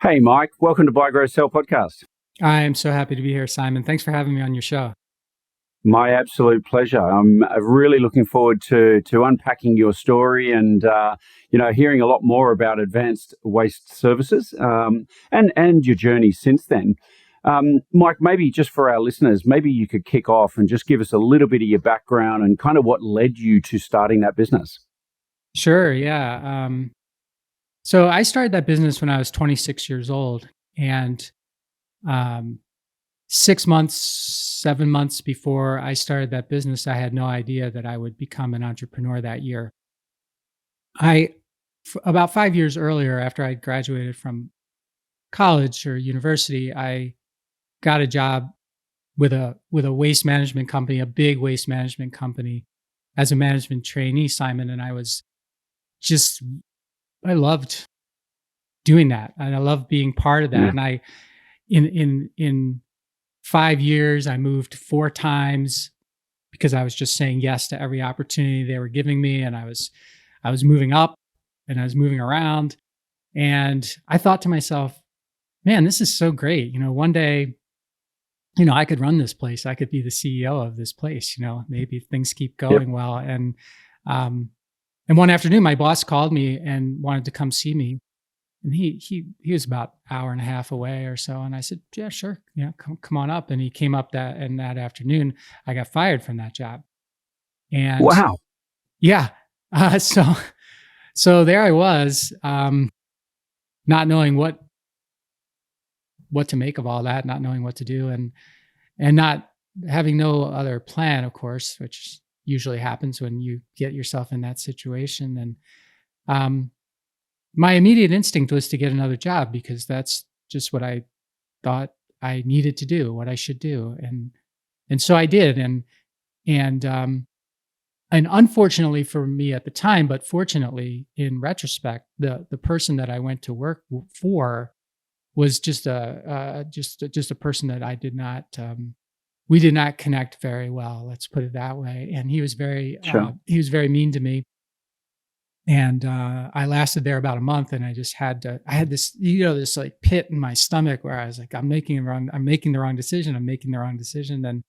Hey, Mike. Welcome to Buy, Grow, Sell podcast. I am so happy to be here, Simon. Thanks for having me on your show. My absolute pleasure. I'm really looking forward to unpacking your story and hearing a lot more about advanced waste services and your journey since then. Mike, maybe just for our listeners, maybe you could kick off and just give us a little bit of your background and kind of what led you to starting that business. Sure, yeah. So I started that business when I was 26 years old, and um, 6 months, 7 months before I started that business, I had no idea that I would become an entrepreneur that year. About 5 years earlier, after I graduated from college or university, I got a job with a waste management company, a big waste management company, as a management trainee, Simon, and just I loved doing that, and I loved being part of that. Yeah. And in 5 years, I moved 4 times because I was just saying yes to every opportunity they were giving me, and I was moving up and I was moving around, and I thought to myself, "Man, this is so great! One day, I could run this place. I could be the CEO of this place. Maybe if things keep Yep. going well." And one afternoon, my boss called me and wanted to come see me. And he was about an hour and a half away or so. And I said, "Yeah, sure. Yeah, come on up." And he came up that afternoon, I got fired from that job. And Wow. yeah, so there I was, not knowing what to make of all that, not knowing what to do, and not having no other plan, of course, which usually happens when you get yourself in that situation. And um, my immediate instinct was to get another job because that's just what I thought I needed to do, what I should do, and so I did. And unfortunately for me at the time, but fortunately in retrospect, the person that I went to work for was just a person that I did not we did not connect very well. Let's put it that way. And Sure. he was very mean to me. And I lasted there about a month, and I had this, this like pit in my stomach where I was like, I'm making the wrong decision. I'm making the wrong decision. And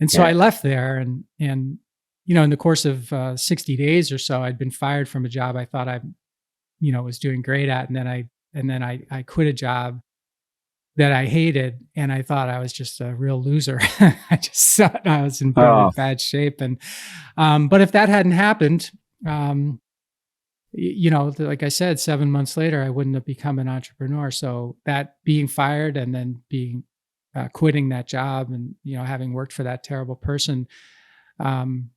so I Yeah. left there, and in the course of 60 days or so, I'd been fired from a job I thought I, was doing great at. And then I quit a job that I hated, and I thought I was just a real loser. I just thought I was in very Oh, bad shape. But if that hadn't happened, like I said, 7 months later, I wouldn't have become an entrepreneur. So that being fired and then quitting that job, and having worked for that terrible person,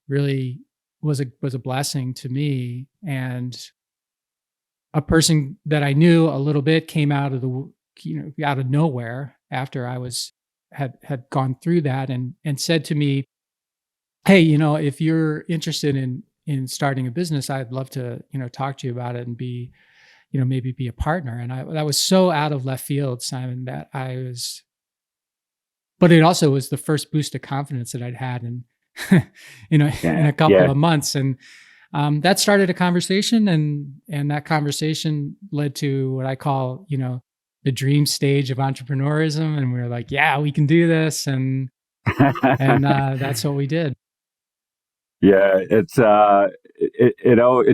really was a blessing to me. And a person that I knew a little bit came out of nowhere after I had gone through that, and said to me, "Hey, if you're interested in starting a business, I'd love to, talk to you about it and be, maybe be a partner." And that was so out of left field, Simon, but it also was the first boost of confidence that I'd had in, in yeah. a couple Yeah. of months. And that started a conversation, and that conversation led to what I call, the dream stage of entrepreneurism. And we were like, "Yeah, we can do this," and that's what we did. Yeah, it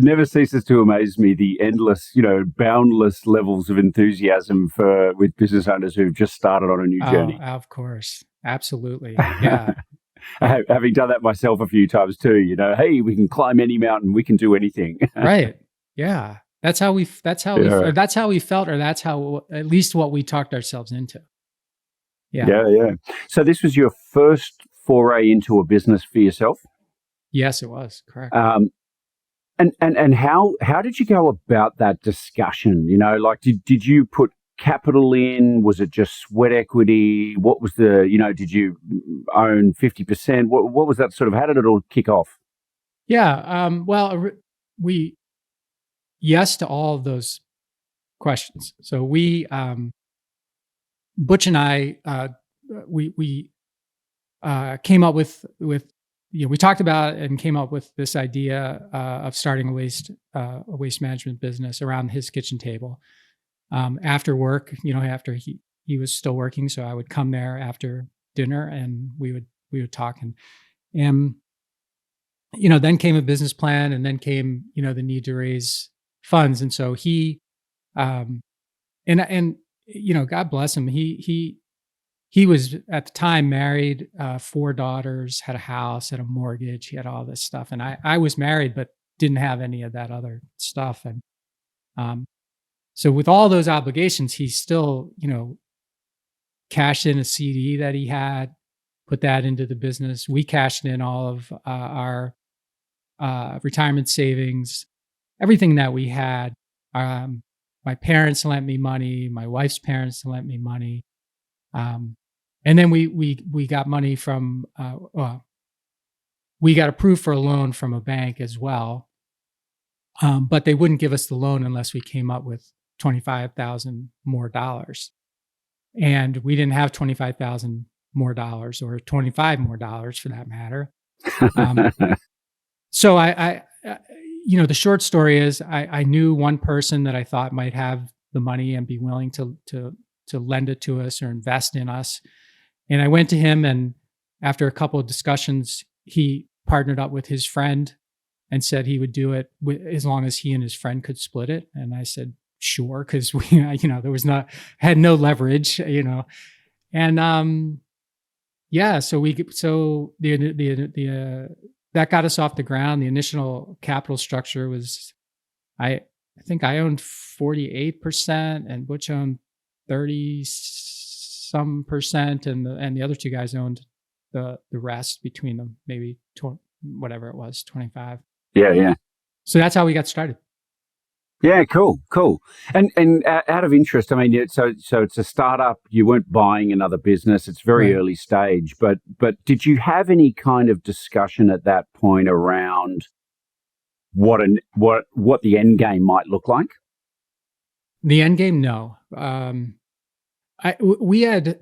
never ceases to amaze me the endless, boundless levels of enthusiasm for with business owners who've just started on a new Oh, journey. of course, absolutely, yeah, Having done that myself a few times too, hey, we can climb any mountain, we can do anything. right, yeah. Yeah, That's how we felt, or that's how, at least, what we talked ourselves into. Yeah. yeah. So this was your first foray into a business for yourself. Yes, it was correct. Um, and how did you go about that discussion? Like did you put capital in? Was it just sweat equity? What was did you own 50%? What was that sort of, how did it all kick off? Yeah. Well, we yes to all of those questions. So Butch and I, we came up with we talked about it and came up with this idea of starting a waste management business around his kitchen table. after work, after he was still working. So I would come there after dinner and we would talk and then came a business plan and then came, the need to raise funds. And so he, um, and God bless him. He was at the time married, 4 daughters, had a house, had a mortgage, he had all this stuff. And I was married, but didn't have any of that other stuff. And, so with all those obligations, he still, cashed in a CD that he had, put that into the business. We cashed in all of our retirement savings, everything that we had. My parents lent me money. My wife's parents lent me money. And then we got money from, we got approved for a loan from a bank as well. But they wouldn't give us the loan unless we came up with $25,000 more dollars. And we didn't have $25,000 more dollars or $25 more dollars for that matter. So the short story is I knew one person that I thought might have the money and be willing to lend it to us or invest in us. And I went to him, and after a couple of discussions, he partnered up with his friend and said he would do it as long as he and his friend could split it. And I said, sure, because we, there was had no leverage, and so that got us off the ground. The initial capital structure was, I think I owned 48% and Butch owned 30-some%, and the other 2 guys owned the rest between them, maybe whatever it was, 25. Yeah. So that's how we got started. Yeah, cool. And out of interest, I mean, so it's a startup. You weren't buying another business. It's very Right. early stage. But did you have any kind of discussion at that point around what the end game might look like? The end game, no. We had,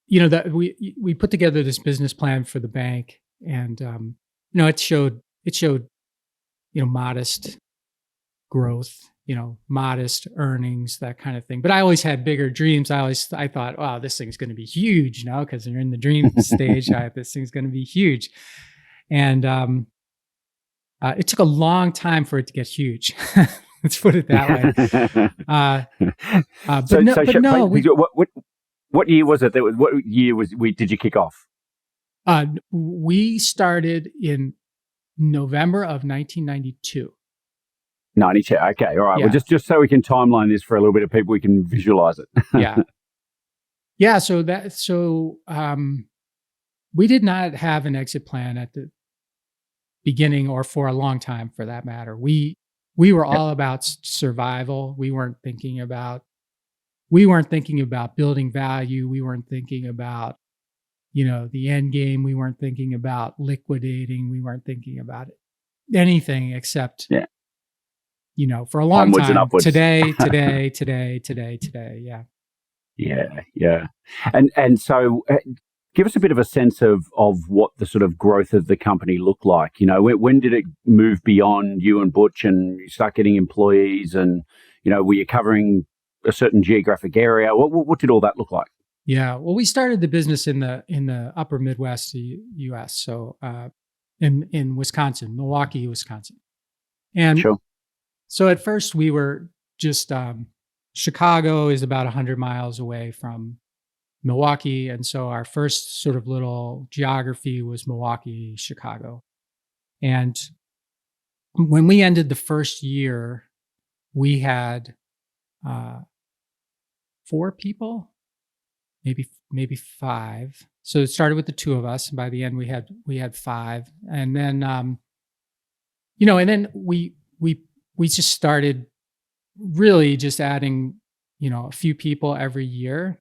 that we put together this business plan for the bank, and it showed modest growth, modest earnings, that kind of thing. But I always had bigger dreams. I thought, wow, this thing's going to be huge, because you're in the dream stage. This thing's going to be huge, and it took a long time for it to get huge. Let's put it that way. What year was it? What year did you kick off? We started in November of 1992. 92. Okay, all right. Yeah. Well, just so we can timeline this for a little bit of people, we can visualize it. Yeah. So we did not have an exit plan at the beginning, or for a long time, for that matter. We were all about survival. We weren't thinking about building value. We weren't thinking about, the end game. We weren't thinking about liquidating. We weren't thinking about anything except, for a long Onwards time. And upwards. Today. Yeah. And so give us a bit of a sense of what the sort of growth of the company looked like. When did it move beyond you and Butch and you start getting employees, and, were you covering a certain geographic area? What did all that look like? Yeah. Well, we started the business in the upper Midwest U.S. So in Wisconsin, Milwaukee, Wisconsin. And sure. So at first we were just, Chicago is about 100 miles away from Milwaukee. And so our first sort of little geography was Milwaukee, Chicago. And when we ended the first year, we had 4 people, maybe 5. So it started with the 2 of us, and by the end we had 5. And then and then we just started really just adding, a few people every year.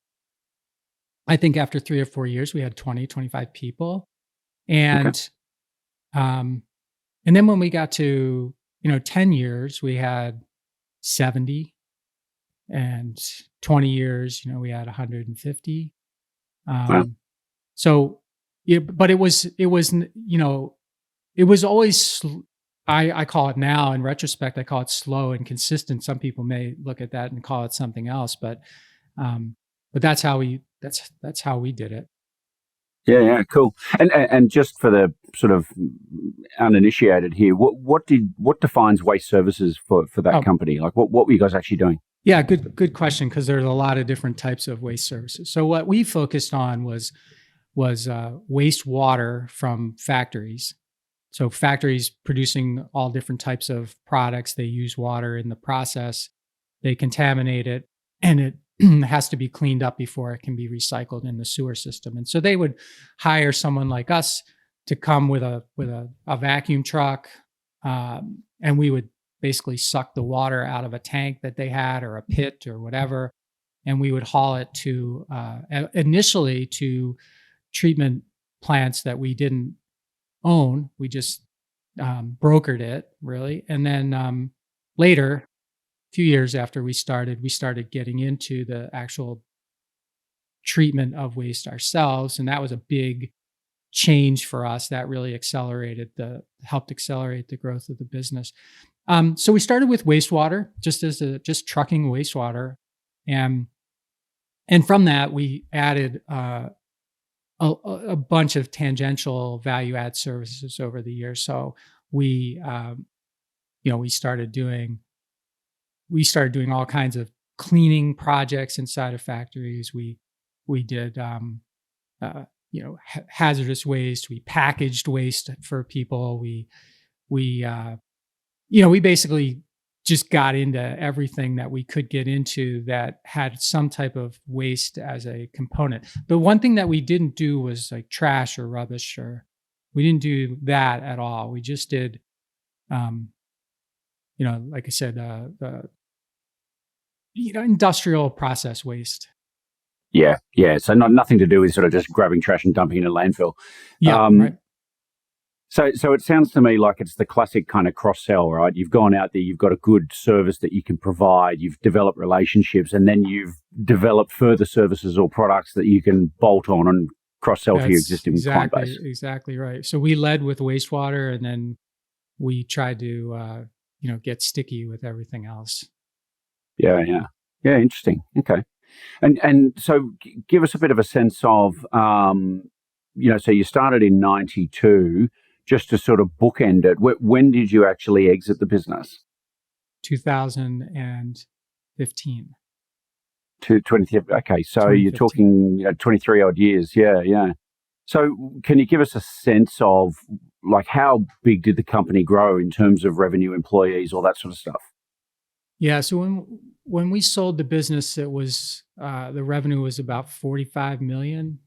I think after 3 or 4 years, we had 20, 25 people. And, and then when we got to, 10 years, we had 70, and 20 years, we had 150. Wow. So, but it was always, I call it now, in retrospect, I call it slow and consistent. Some people may look at that and call it something else, um, but that's how we did it. Yeah, yeah, cool. And just for the sort of uninitiated here, what defines waste services for that Oh, company? Like, what were you guys actually doing? yeah, good question, because there's a lot of different types of waste services. So what we focused on was wastewater from factories. So factories producing all different types of products, they use water in the process, they contaminate it, and it has to be cleaned up before it can be recycled in the sewer system. And so they would hire someone like us to come with a vacuum truck, and we would basically suck the water out of a tank that they had or a pit or whatever, and we would haul it to initially to treatment plants that we didn't own. We just brokered it, really. And then later, a few years after we started getting into the actual treatment of waste ourselves. And that was a big change for us. That really helped accelerate the growth of the business. So we started with wastewater, just trucking wastewater. And from that, we added a bunch of tangential value add services over the years. So we, we started doing all kinds of cleaning projects inside of factories. We did, hazardous waste. We packaged waste for people. We basically just got into everything that we could get into that had some type of waste as a component. The one thing that we didn't do was like trash or rubbish, or we didn't do that at all. We just did, like I said, the industrial process waste. Yeah, yeah. So nothing to do with sort of just grabbing trash and dumping in a landfill. Yeah, right. So it sounds to me like it's the classic kind of cross sell, right? You've gone out there, you've got a good service that you can provide, you've developed relationships, and then you've developed further services or products that you can bolt on and cross sell to your existing client base. Exactly right. So we led with wastewater, and then we tried to get sticky with everything else. Yeah. Interesting. Okay. And so give us a bit of a sense of, so you started in 92, just to sort of bookend it. When did you actually exit the business? 2015. 20, okay, so you're talking 23 odd years. Yeah. So can you give us a sense of like how big did the company grow in terms of revenue, employees, all that sort of stuff? Yeah. So when we sold the business, it was the revenue was about 45 million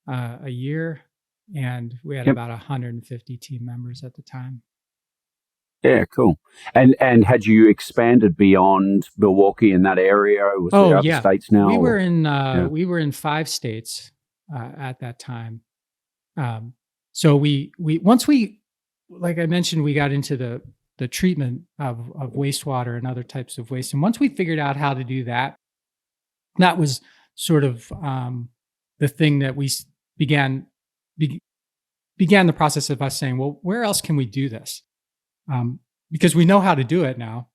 a year, and we had about 150 team members at the time. Yeah, cool. And had you expanded beyond Milwaukee in that area? Was there other states now? We were in 5 states at that time. So we once we, like I mentioned, we got into the treatment of wastewater and other types of waste. And once we figured out how to do that, that was sort of the thing that we began the process of us saying, well, where else can we do this? Because we know how to do it now,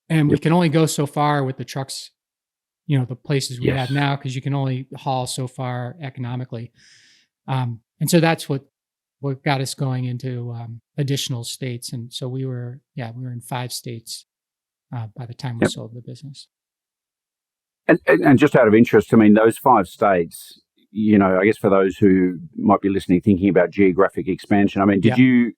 and we can only go so far with the trucks, the places we have now, because you can only haul so far economically. And so that's what got us going into additional states. And so we were in 5 states by the time we sold the business. And just out of interest, I mean, those 5 states, I guess for those who might be listening, thinking about geographic expansion, I mean, did you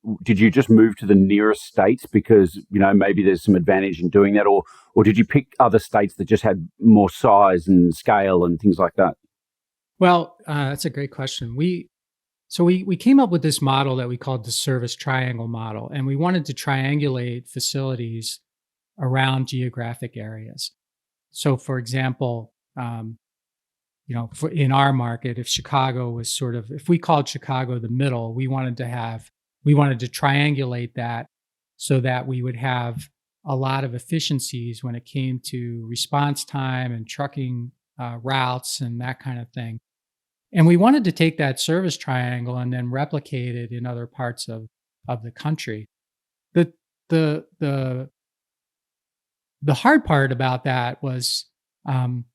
just move to the nearest states because, maybe there's some advantage in doing that, or did you pick other states that just had more size and scale and things like that? Well, that's a great question. We came up with this model that we called the service triangle model, and we wanted to triangulate facilities around geographic areas. So, for example, in our market, if Chicago was if we called Chicago the middle, we wanted to triangulate that so that we would have a lot of efficiencies when it came to response time and trucking routes and that kind of thing. And we wanted to take that service triangle and then replicate it in other parts of the country. the the the the hard part about that was, um,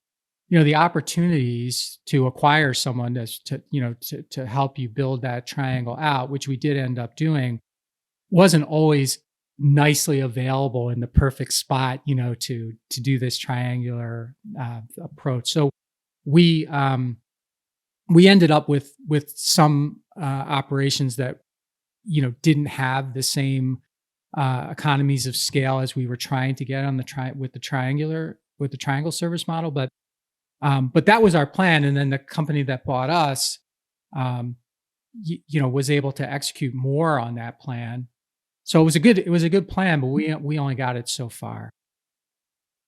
the opportunities to acquire someone to help you build that triangle out, which we did end up doing, wasn't always nicely available in the perfect spot, to do this triangular approach. So we we ended up with some operations that didn't have the same economies of scale as we were trying to get on with the triangle service model, but that was our plan. And then the company that bought us, um, was able to execute more on that plan. So it was a good plan, but we only got it so far.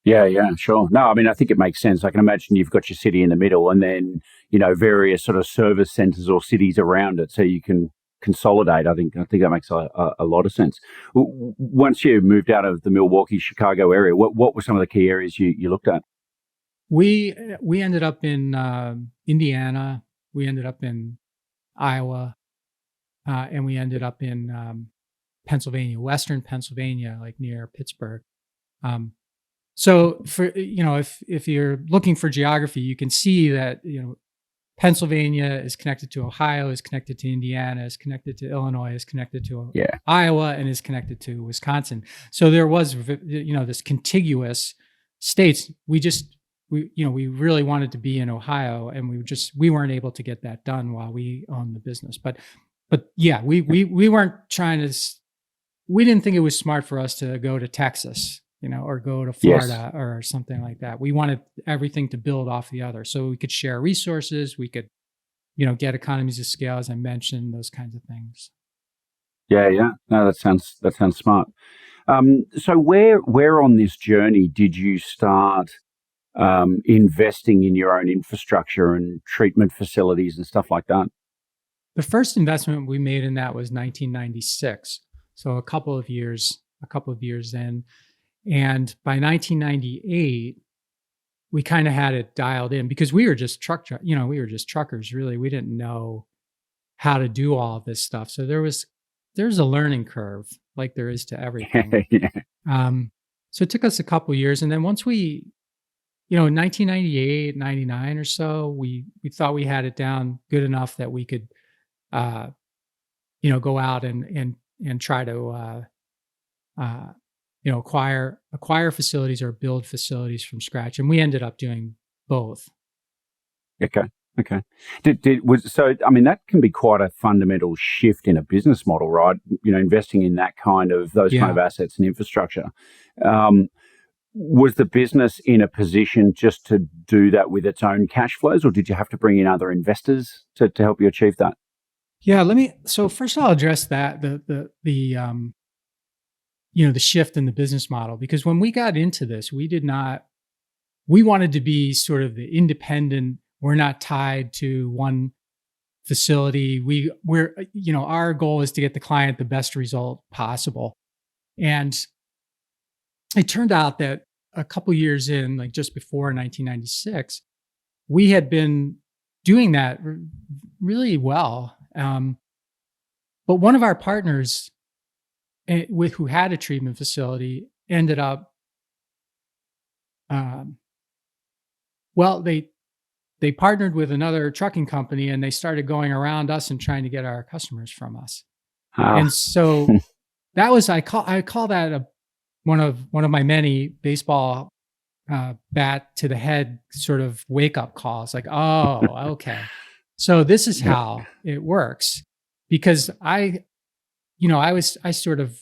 Yeah, yeah, sure. No, I mean, I think it makes sense. I can imagine you've got your city in the middle and then, various sort of service centers or cities around it so you can consolidate. I think that makes a lot of sense. Once you moved out of the Milwaukee, Chicago area, what were some of the key areas you looked at? We ended up in Indiana. We ended up in Iowa, and we ended up in Pennsylvania, Western Pennsylvania, like near Pittsburgh. Um, so for if you're looking for geography, you can see that Pennsylvania is connected to Ohio, is connected to Indiana, is connected to Illinois, is connected to Yeah. Iowa, and is connected to Wisconsin. So there was this contiguous states. We really wanted to be in Ohio, and we weren't able to get that done while we owned the business. But yeah, we weren't trying to. We didn't think it was smart for us to go to Texas, or go to Yes. Florida or something like that. We wanted everything to build off the other, so we could share resources. We could, get economies of scale, as I mentioned, those kinds of things. Yeah, yeah. No, that sounds smart. So where on this journey did you start investing in your own infrastructure and treatment facilities and stuff like that? The first investment we made in that was 1996, so a couple of years in, and by 1998 we kind of had it dialed in because we were just we were just truckers, really. We didn't know how to do all of this stuff, so there's a learning curve, like there is to everything. Yeah. So it took us a couple years, and then once we, in 1998, 99 or so, we thought we had it down good enough that we could, uh, go out and try to, uh, acquire facilities or build facilities from scratch, and we ended up doing both. Okay. Okay. I mean, that can be quite a fundamental shift in a business model, right? Investing in those kind of Yeah. assets and infrastructure. Um, was the business in a position just to do that with its own cash flows, or did you have to bring in other investors to help you achieve that? Yeah, so first I'll address that, the shift in the business model, because when we got into this, we wanted to be sort of the independent. We're not tied to one facility. Our goal is to get the client the best result possible. And it turned out that a couple years in, like just before 1996, we had been doing that really well. But one of our partners, who had a treatment facility, ended up, um, well, they partnered with another trucking company, and they started going around us and trying to get our customers from us. Ah. And so that was, I call that one of my many baseball bat to the head sort of wake up calls. Like, oh, okay, so this is Yeah. how it works. Because I sort of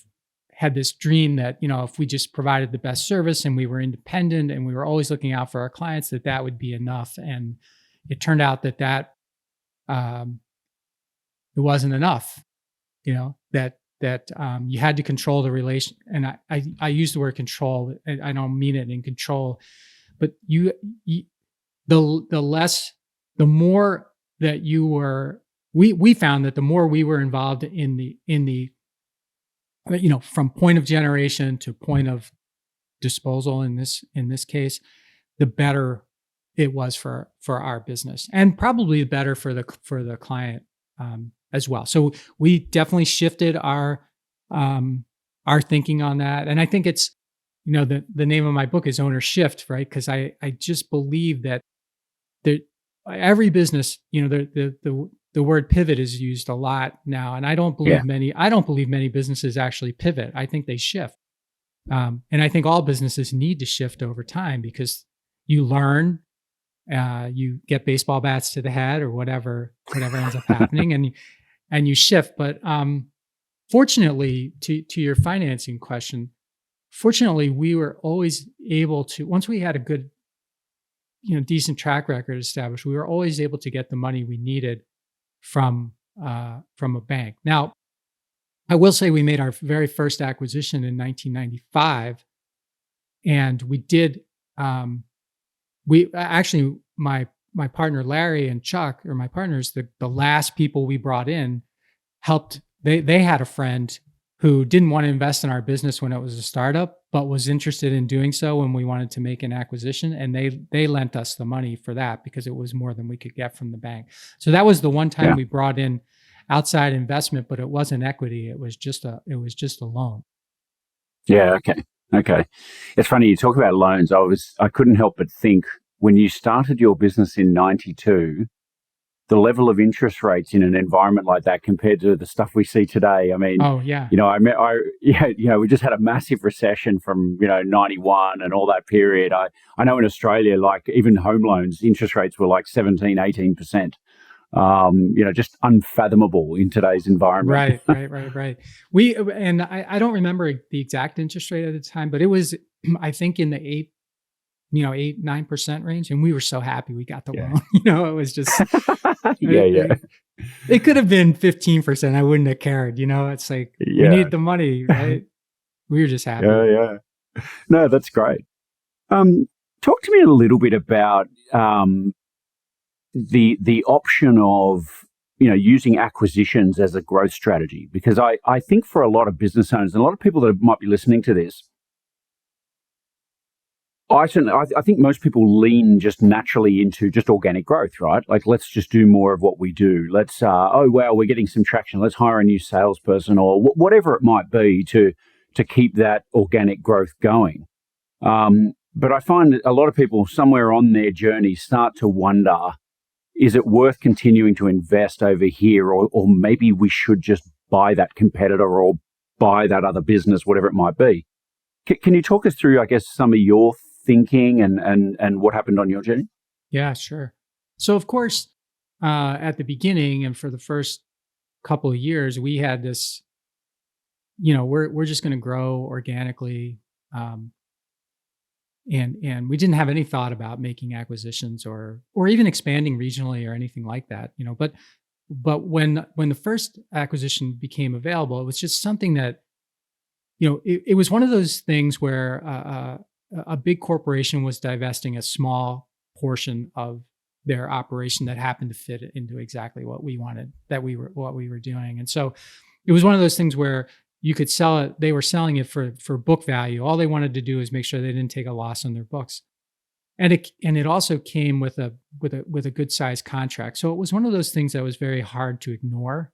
had this dream that, if we just provided the best service and we were independent and we were always looking out for our clients, that would be enough. And it turned out that um, it wasn't enough. That you had to control the relation. And I use the word control. And I don't mean it in control, but the more that you were. We found that the more we were involved in the from point of generation to point of disposal in this case, the better it was for our business, and probably better for the client as well. So we definitely shifted our our thinking on that. And I think it's, the name of my book is Owner Shift, right? Because I just believe that there, every business, the word pivot is used a lot now, and I don't Yeah. believe many businesses actually pivot. I think they shift, and I think all businesses need to shift over time because you learn, you get baseball bats to the head or whatever ends up happening, and you shift. But fortunately, to your financing question, fortunately, we were always able to, once we had a good, decent track record established, we were always able to get the money we needed from a bank. Now, I will say we made our very first acquisition in 1995, and we did. We actually, my partner Larry and Chuck, or my partners, the last people we brought in, helped. They had a friend who didn't want to invest in our business when it was a startup, but was interested in doing so when we wanted to make an acquisition. And they lent us the money for that because it was more than we could get from the bank. So that was the one time we brought in outside investment, but it wasn't equity. It was just a loan. Yeah. Okay. It's funny you talk about loans. I couldn't help but think when you started your business in '92, the level of interest rates in an environment like that compared to the stuff we see today. I mean, oh yeah, we just had a massive recession from 91 and all that period. I know in Australia, like even home loans, interest rates were like 17, 18%. Just unfathomable in today's environment. Right. I don't remember the exact interest rate at the time, but it was, I think, in the 8-9% range, and we were so happy we got the loan. It was just It could have been 15%. I wouldn't have cared. It's like we need the money, right? We were just happy. Yeah. No, that's great. Talk to me a little bit about the option of using acquisitions as a growth strategy, because I think for a lot of business owners and a lot of people that might be listening to this, I think most people lean just naturally into just organic growth, right? Like, let's just do more of what we do. Let's, we're getting some traction. Let's hire a new salesperson or whatever it might be to keep that organic growth going. But I find that a lot of people somewhere on their journey start to wonder, is it worth continuing to invest over here? Or maybe we should just buy that competitor or buy that other business, whatever it might be. Can you talk us through, I guess, some of your thinking and what happened on your journey? Yeah, sure. So of course, at the beginning and for the first couple of years, we had this, we're just going to grow organically. And we didn't have any thought about making acquisitions or even expanding regionally or anything like that, but when the first acquisition became available, it was just something that, it was one of those things where, a big corporation was divesting a small portion of their operation that happened to fit into exactly what we wanted, what we were doing. And so it was one of those things where you could sell it. They were selling it for book value. All they wanted to do is make sure they didn't take a loss on their books. And it also came with a good sized contract. So it was one of those things that was very hard to ignore.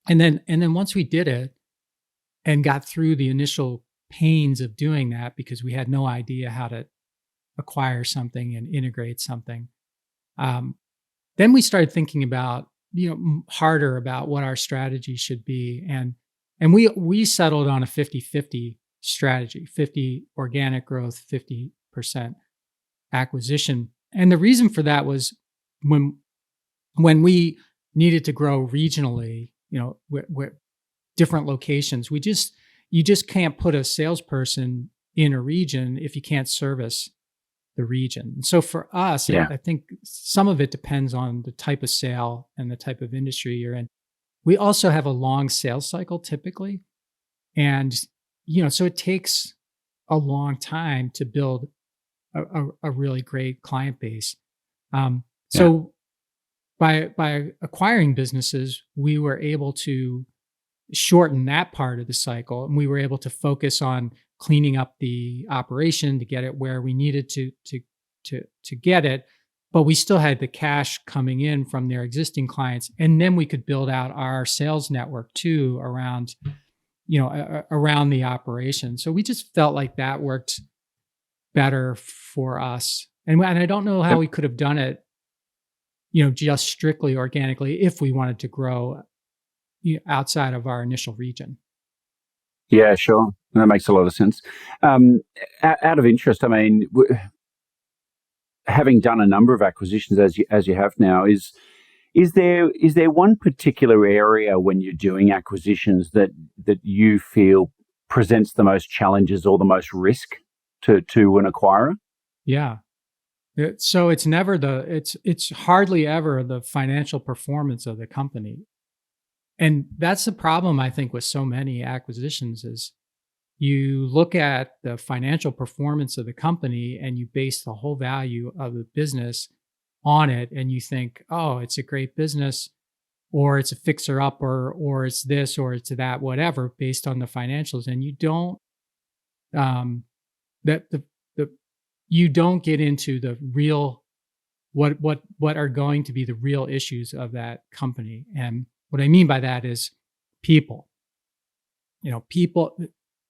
And then once we did it and got through the initial pains of doing that, because we had no idea how to acquire something and integrate something, then we started thinking about, harder about what our strategy should be. And we settled on a 50-50 strategy, 50 organic growth, 50% acquisition. And the reason for that was when we needed to grow regionally, with different locations, you just can't put a salesperson in a region if you can't service the region. And so for us, I think some of it depends on the type of sale and the type of industry you're in. We also have a long sales cycle typically. And, so it takes a long time to build a really great client base. So by acquiring businesses, we were able to shorten that part of the cycle, and we were able to focus on cleaning up the operation to get it where we needed to get it, but we still had the cash coming in from their existing clients, and then we could build out our sales network too around around the operation. So we just felt like that worked better for us. And I don't know how Yep. we could have done it, just strictly organically if we wanted to grow outside of our initial region. Yeah, sure. That makes a lot of sense. Out of interest, I mean, having done a number of acquisitions as you have now, is there one particular area when you're doing acquisitions that you feel presents the most challenges or the most risk to an acquirer? Yeah. So it's never it's hardly ever the financial performance of the company. And that's the problem, I think, with so many acquisitions is you look at the financial performance of the company and you base the whole value of the business on it. And you think, oh, it's a great business, or it's a fixer upper, or it's this, or it's that, whatever, based on the financials. And you don't, that the you don't get into the real what are going to be the real issues of that company. And what I mean by that is people. People,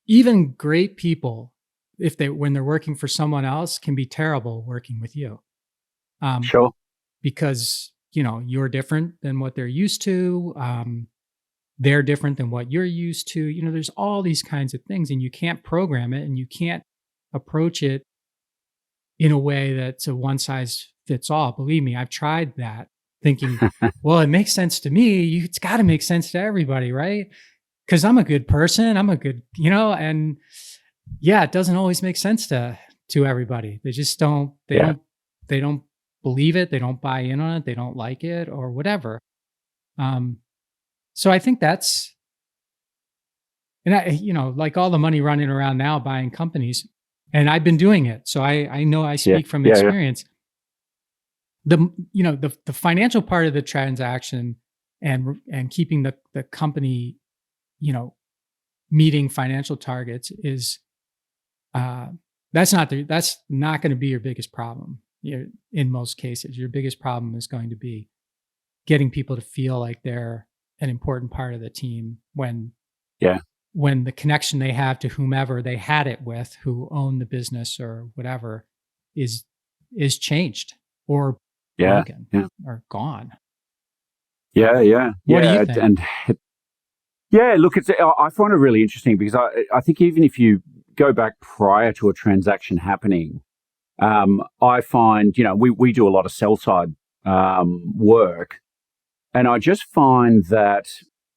even great people, if they when they're working for someone else, can be terrible working with you. Sure. Because you're different than what they're used to. They're different than what you're used to. There's all these kinds of things, and you can't program it, and you can't approach it in a way that's a one size fits all. Believe me, I've tried that, thinking, well, it makes sense to me. It's got to make sense to everybody, right? Because I'm a good person. I'm a good, and yeah, it doesn't always make sense to everybody. They just don't. They don't believe it. They don't buy in on it. They don't like it or whatever. So I think that's, and like all the money running around now buying companies, and I've been doing it. So I know I speak from experience. The financial part of the transaction and keeping the company, meeting financial targets is, that's not going to be your biggest problem. In most cases, your biggest problem is going to be getting people to feel like they're an important part of the team when the connection they have to whomever they had it with, who owned the business or whatever, is changed or broken or gone. What do you think? And look, I find it really interesting because I think even if you go back prior to a transaction happening, I find, we do a lot of sell side work, and I just find that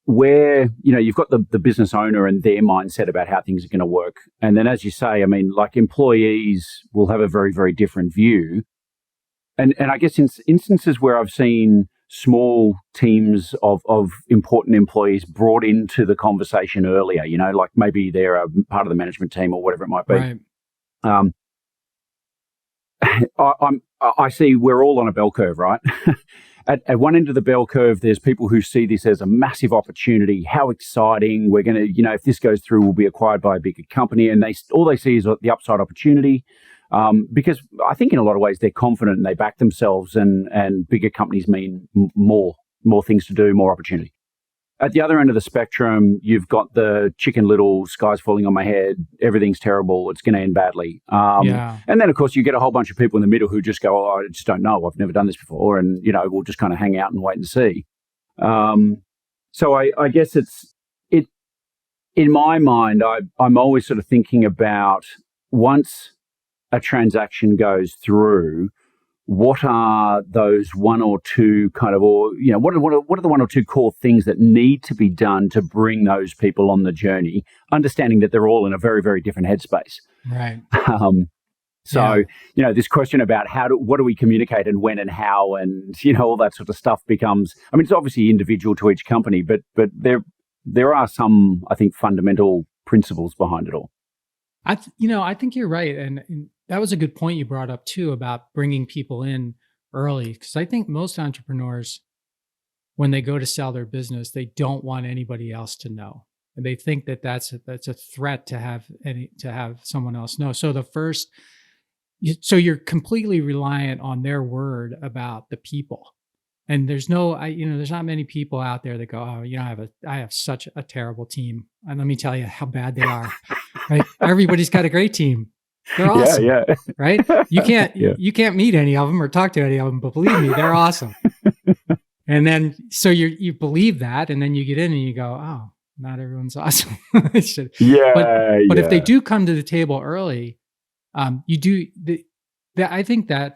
where, you've got the business owner and their mindset about how things are going to work. And then, as you say, I mean, like employees will have a very, very different view. And I guess in instances where I've seen small teams of important employees brought into the conversation earlier, like maybe they're a part of the management team or whatever it might be. Right. I see we're all on a bell curve, right? At one end of the bell curve, there's people who see this as a massive opportunity. How exciting! We're going to, if this goes through, we'll be acquired by a bigger company, and all they see is the upside opportunity. Because I think in a lot of ways they're confident and they back themselves, and bigger companies mean more things to do, more opportunity. At the other end of the spectrum, you've got the Chicken Little, sky's falling on my head, everything's terrible, it's going to end badly. And then, of course, you get a whole bunch of people in the middle who just go, oh, I just don't know, I've never done this before, and, we'll just kind of hang out and wait and see. So I guess it in my mind, I'm always sort of thinking about once a transaction goes through, what are those one or two kind of, or what are the one or two core things that need to be done to bring those people on the journey, understanding that they're all in a very, very different headspace. Right. This question about what do we communicate and when and how, and all that sort of stuff becomes. I mean, it's obviously individual to each company, but there are some, I think, fundamental principles behind it all. I think you're right, and that was a good point you brought up too about bringing people in early, because I think most entrepreneurs, when they go to sell their business, they don't want anybody else to know, and they think that that's a threat to have someone else know. So you're completely reliant on their word about the people, And there's not many people out there that go, oh, I have such a terrible team. And let me tell you how bad they are. Right? Everybody's got a great team. They're awesome. Yeah, right? You yeah. can't meet any of them or talk to any of them, but believe me, they're awesome. And then so you believe that, and then you get in and you go, oh, not everyone's awesome. But if they do come to the table early, you do that. I think that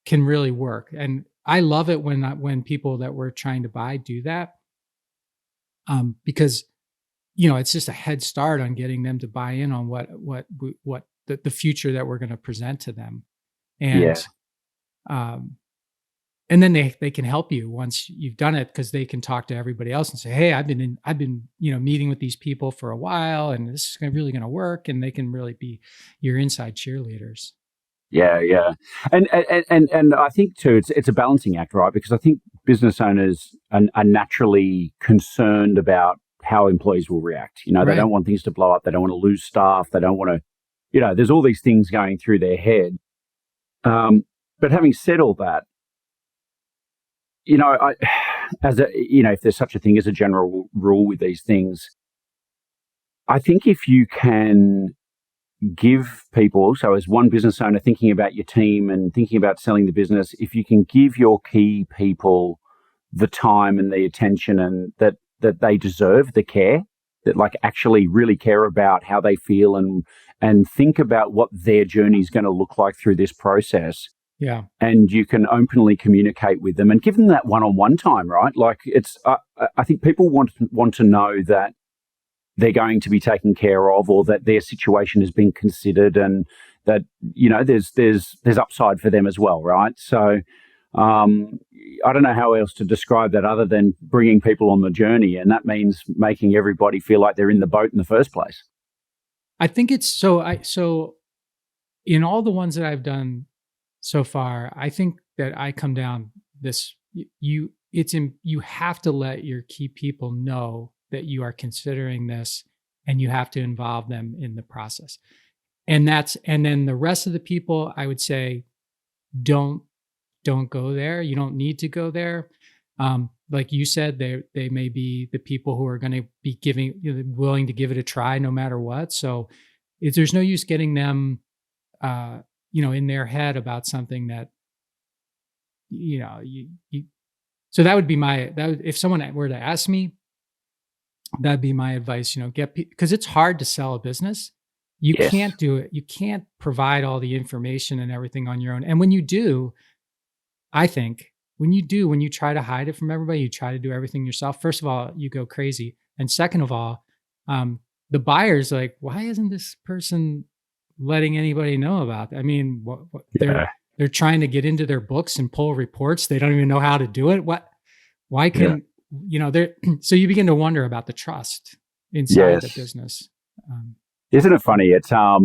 can really work, and I love it when people that we're trying to buy do that, because it's just a head start on getting them to buy in on what the future that we're going to present to them, and and then they can help you once you've done it, because they can talk to everybody else and say, hey, I've been meeting with these people for a while, and this is really going to work, and they can really be your inside cheerleaders. Yeah. And I think too, it's a balancing act, right? Because I think business owners are naturally concerned about how employees will react. They don't want things to blow up. They don't want to lose staff. They don't want to, there's all these things going through their head. But having said all that, if there's such a thing as a general rule with these things, I think if you can give people, so as one business owner thinking about your team and thinking about selling the business, if you can give your key people the time and the attention and that they deserve, the care, that like actually really care about how they feel and think about what their journey is going to look like through this process. Yeah. And you can openly communicate with them and give them that one-on-one time, right? Like I think people want to know that they're going to be taken care of, or that their situation has been considered, and that there's upside for them as well, right? So I don't know how else to describe that other than bringing people on the journey, and that means making everybody feel like they're in the boat in the first place. I think it's so in all the ones that I've done so far, I think that I come down this, you have to let your key people know that you are considering this, and you have to involve them in the process. And then the rest of the people, I would say, don't go there. You don't need to go there. Like you said, they may be the people who are going to be willing to give it a try no matter what. So there's no use getting them, in their head about something that, so that would be if someone were to ask me, that'd be my advice, because it's hard to sell a business. You can't do it. You can't provide all the information and everything on your own. And when you do, I think when you try to hide it from everybody, you try to do everything yourself. First of all, you go crazy. And second of all, the buyer's like, why isn't this person letting anybody know about it? I mean, they're trying to get into their books and pull reports. They don't even know how to do it. Why can, so you begin to wonder about the trust inside the business. Isn't it funny? It's, I've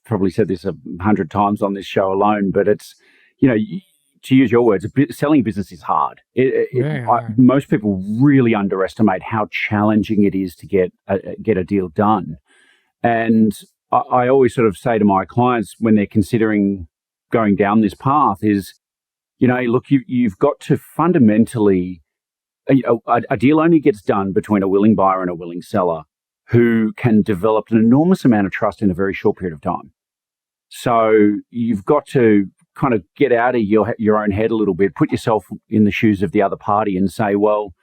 probably said this 100 times on this show alone, but it's, to use your words, selling a business is hard. Most people really underestimate how challenging it is to get a deal done. And I always sort of say to my clients when they're considering going down this path is, look, you've got to fundamentally, a deal only gets done between a willing buyer and a willing seller who can develop an enormous amount of trust in a very short period of time. So you've got to kind of get out of your own head a little bit, put yourself in the shoes of the other party and say, well,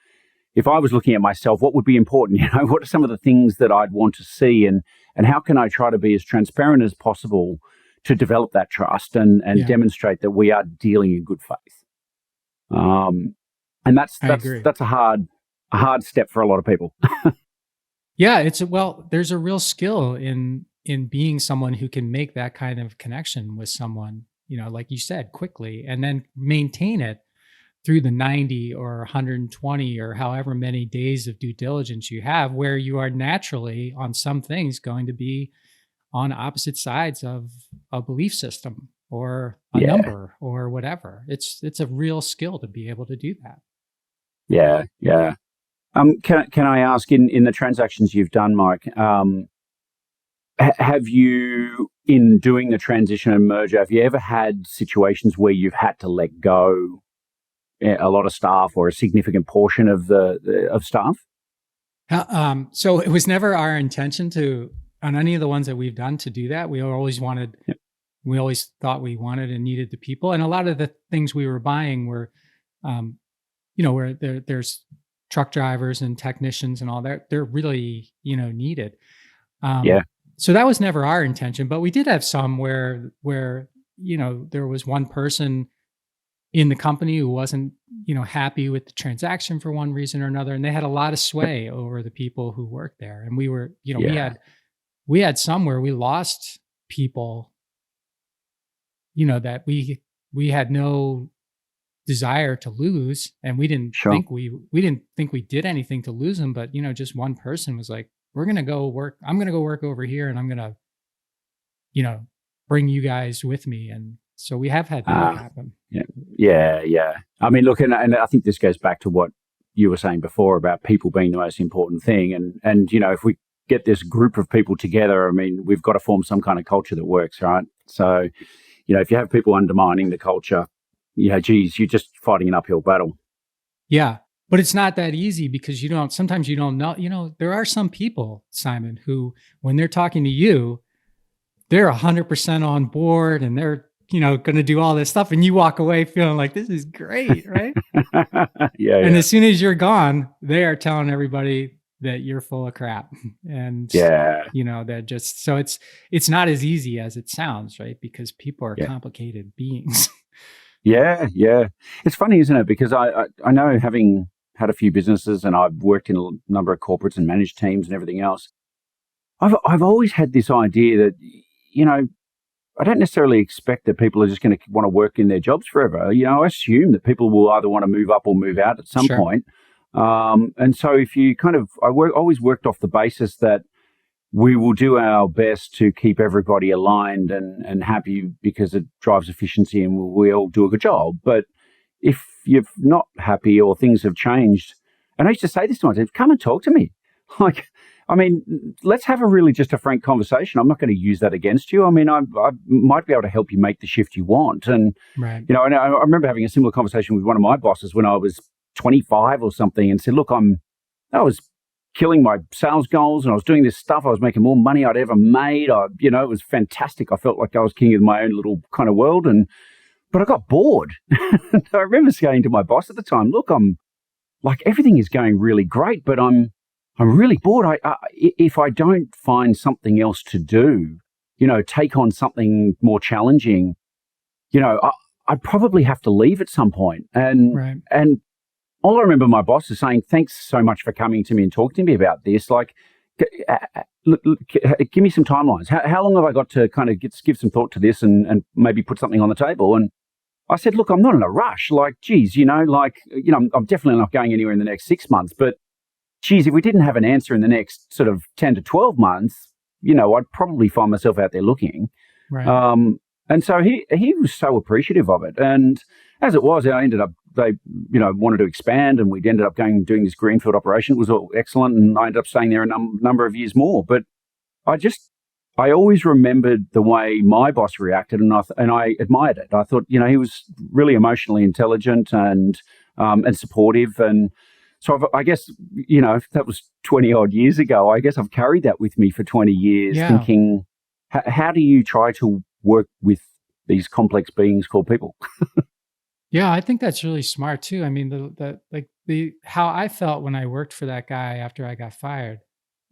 if I was looking at myself, what would be important? What are some of the things that I'd want to see, and how can I try to be as transparent as possible to develop that trust and demonstrate that we are dealing in good faith. And that's a hard step for a lot of people. Yeah, there's a real skill in being someone who can make that kind of connection with someone, like you said, quickly, and then maintain it through the 90 or 120 or however many days of due diligence you have, where you are naturally on some things going to be on opposite sides of a belief system or a number or whatever. It's a real skill to be able to do that. Yeah. Can I ask, in the transactions you've done, Mike, Have you, in doing the transition and merger, have you ever had situations where you've had to let go a lot of staff or a significant portion of of staff? So it was never our intention to, on any of the ones that we've done, to do that. Yep. We always thought we wanted and needed the people. And a lot of the things we were buying were, um, where there's truck drivers and technicians and all that. They're really, needed. Yeah. So that was never our intention, but we did have some where, there was one person in the company who wasn't, happy with the transaction for one reason or another. And they had a lot of sway over the people who worked there. And we were, Yeah. we had some where we lost people, that we had no desire to lose. And we didn't Sure. think we didn't think we did anything to lose them. But, just one person was like, we're going to go work. I'm going to go work over here and I'm going to, bring you guys with me. And so we have had that happen. Yeah. Yeah. Yeah. I mean, look, and I think this goes back to what you were saying before about people being the most important thing. And if we get this group of people together, I mean, we've got to form some kind of culture that works, right? So, if you have people undermining the culture, geez, you're just fighting an uphill battle. Yeah. But it's not that easy because sometimes you don't know, there are some people, Simon, who, when they're talking to you, they're 100% on board and they're, going to do all this stuff. And you walk away feeling like this is great, right? Yeah. And as soon as you're gone, they are telling everybody that you're full of crap. And, they're just, so it's not as easy as it sounds, right? Because people are complicated beings. Yeah. Yeah. It's funny, isn't it? Because I know, having had a few businesses and I've worked in a number of corporates and managed teams and everything else, I've always had this idea that, I don't necessarily expect that people are just going to want to work in their jobs forever. I assume that people will either want to move up or move out at some point. And so if you always worked off the basis that we will do our best to keep everybody aligned and happy because it drives efficiency and we all do a good job. But if you're not happy or things have changed, and I used to say this to myself, come and talk to me. Let's have just a frank conversation. I'm not going to use that against you. I might be able to help you make the shift you want. And, right. And I remember having a similar conversation with one of my bosses when I was 25 or something and said, look, I was killing my sales goals and I was doing this stuff. I was making more money I'd ever made. It was fantastic. I felt like I was king of my own little kind of world. But I got bored. I remember saying to my boss at the time, look, everything is going really great, but I'm really bored. If I don't find something else to do, take on something more challenging, I'd probably have to leave at some point. And all I remember my boss is saying, thanks so much for coming to me and talking to me about this. Like, give me some timelines. How long have I got to kind of give some thought to this and maybe put something on the table? And I said, look, I'm not in a rush. Like, geez, I'm definitely not going anywhere in the next 6 months, but geez, if we didn't have an answer in the next sort of 10 to 12 months, I'd probably find myself out there looking. Right. And so he was so appreciative of it. And as it was, they wanted to expand and we ended up doing this greenfield operation. It was all excellent. And I ended up staying there a number of years more. But I always remembered the way my boss reacted and I admired it. I thought, he was really emotionally intelligent and supportive. And so I guess, if that was 20 odd years ago, I guess I've carried that with me for 20 years thinking, how do you try to work with these complex beings called people? Yeah, I think that's really smart too. I mean, how I felt when I worked for that guy after I got fired,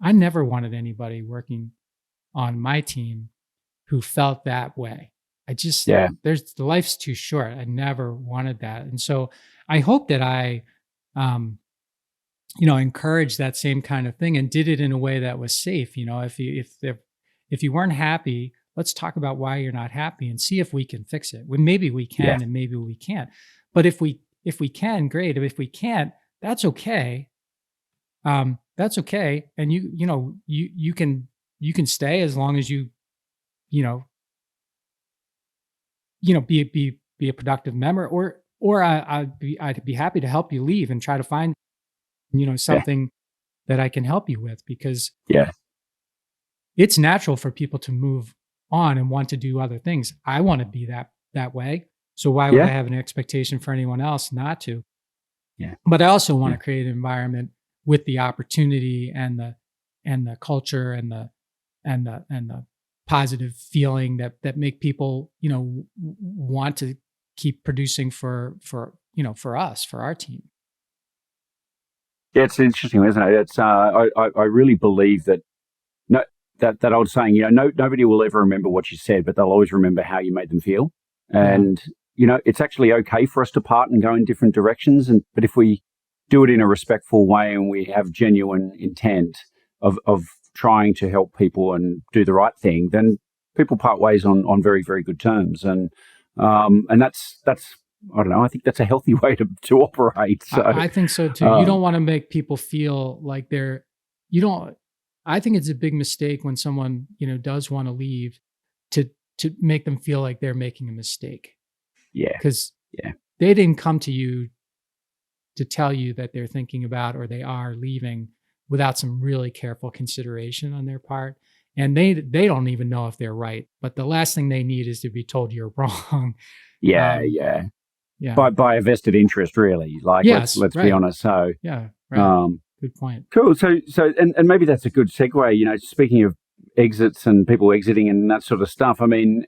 I never wanted anybody working on my team who felt that way. The life's too short. I never wanted that. And so I hope that I, encouraged that same kind of thing and did it in a way that was safe. If you weren't happy, let's talk about why you're not happy and see if we can fix it. Well, maybe we can and maybe we can't. But if we can, great. If we can't, that's okay. That's okay. And you can stay as long as you be a productive member, or I'd be happy to help you leave and try to find something that I can help you with, because it's natural for people to move on and want to do other things. I want to be that way. So why would I Yeah. have an expectation for anyone else not to? Yeah. But I also want Yeah. to create an environment with the opportunity and the culture and the positive feeling that make people, want to keep producing for us, for our team. Yeah, it's interesting, isn't it? It's I really believe that no that old saying, nobody will ever remember what you said, but they'll always remember how you made them feel. Yeah. And it's actually okay for us to part and go in different directions, but if we do it in a respectful way and we have genuine intent of trying to help people and do the right thing, then people part ways on very, very good terms. And that's I don't know. I think that's a healthy way to operate. So I think so too. You don't want to make people feel like you don't, I think it's a big mistake when someone, does want to leave to, to make them feel like they're making a mistake, yeah, because yeah, they didn't come to you to tell you that they're thinking about or they are leaving without some really careful consideration on their part. And they don't even know if they're right. But the last thing they need is to be told you're wrong. yeah, Um, yeah. yeah. By a vested interest, really. Like, Yes. let's be Right. honest. So, Yeah. Right. um, Good point. cool. So, and maybe that's a good segue. Speaking of exits and people exiting and that sort of stuff. I mean,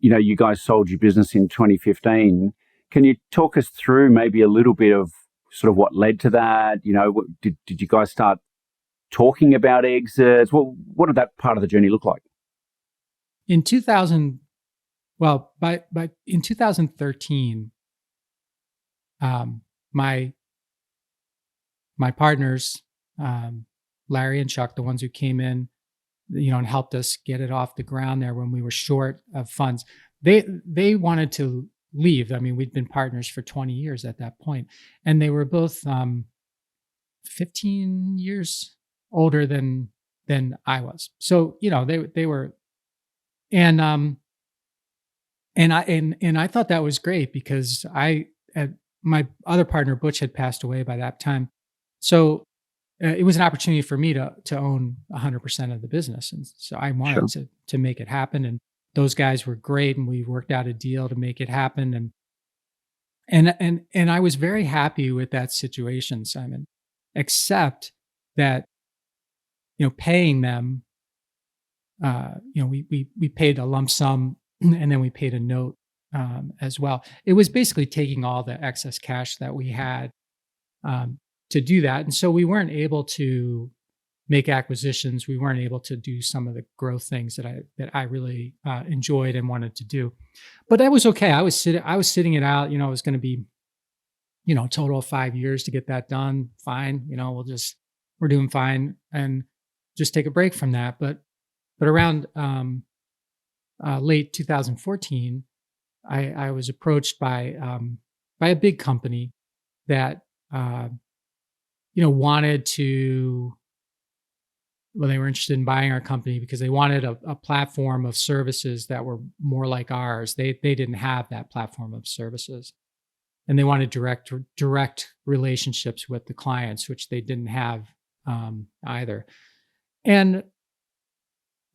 you guys sold your business in 2015. Can you talk us through maybe a little bit of sort of what led to that? Did you guys start talking about exits? What did that part of the journey look like? In 2000, well, by in 2013, my partners, Larry and Chuck, the ones who came in, and helped us get it off the ground there when we were short of funds, they wanted to leave. I mean, we'd been partners for 20 years at that point, and they were both 15 years older than I was. So they were, and I thought that was great because my other partner Butch had passed away by that time, so it was an opportunity for me to own 100% of the business, and so I wanted Sure. to make it happen. And those guys were great, and we worked out a deal to make it happen. And I was very happy with that situation, Simon, except that paying them, we paid a lump sum and then we paid a note as well. It was basically taking all the excess cash that we had to do that, and so we weren't able to make acquisitions. We weren't able to do some of the growth things that I really enjoyed and wanted to do. But that was okay. I was sitting it out. It was going to be a total of 5 years to get that done. Fine. We're doing fine and just take a break from that. But around late 2014, I was approached by a big company that wanted to. Well, they were interested in buying our company because they wanted a platform of services that were more like ours. They didn't have that platform of services, and they wanted direct relationships with the clients, which they didn't have either. And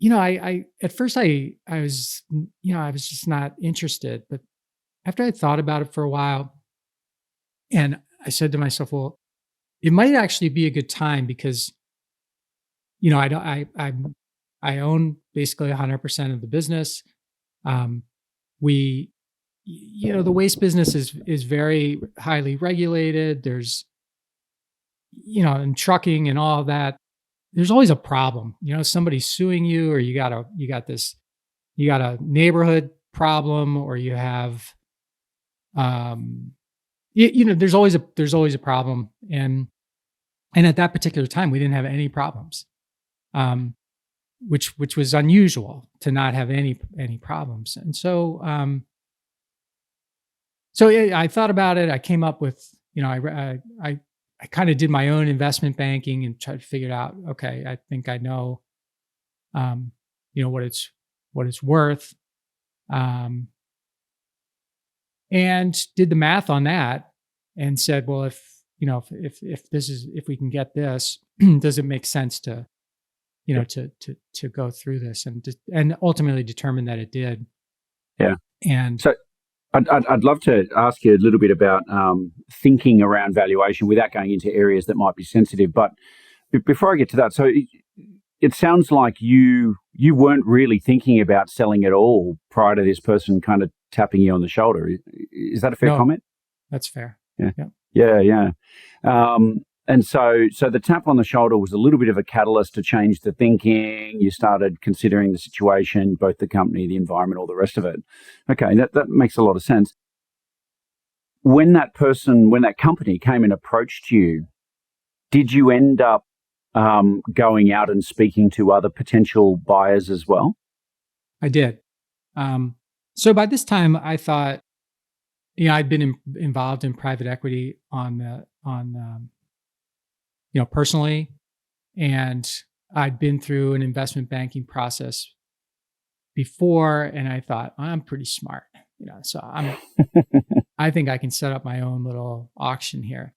I at first I was I was just not interested, but after I thought about it for a while, and I said to myself, well, it might actually be a good time because I don't I own basically 100% of the business. We the waste business is very highly regulated. There's in trucking and all of that, there's always a problem. Somebody's suing you, or you got a neighborhood problem, or you have there's always a problem. And at that particular time we didn't have any problems. Which was unusual to not have any problems. And so I thought about it. I came up with I kind of did my own investment banking and tried to figure it out. Okay, I think I know what it's worth, and did the math on that and said, well, if we can get this, does it make sense to to go through this and ultimately determine that it did. Yeah. And so I'd love to ask you a little bit about thinking around valuation without going into areas that might be sensitive. But before I get to that, so it sounds like you weren't really thinking about selling at all prior to this person kind of tapping you on the shoulder. Is that a fair comment? That's fair. Yeah. And so the tap on the shoulder was a little bit of a catalyst to change the thinking. You started considering the situation, both the company, the environment, all the rest of it. Okay, that makes a lot of sense. When that company came and approached you, did you end up going out and speaking to other potential buyers as well? I did. So by this time, I thought, I'd been involved in private equity personally, and I'd been through an investment banking process before, and I thought, I'm pretty smart, so I think I can set up my own little auction here.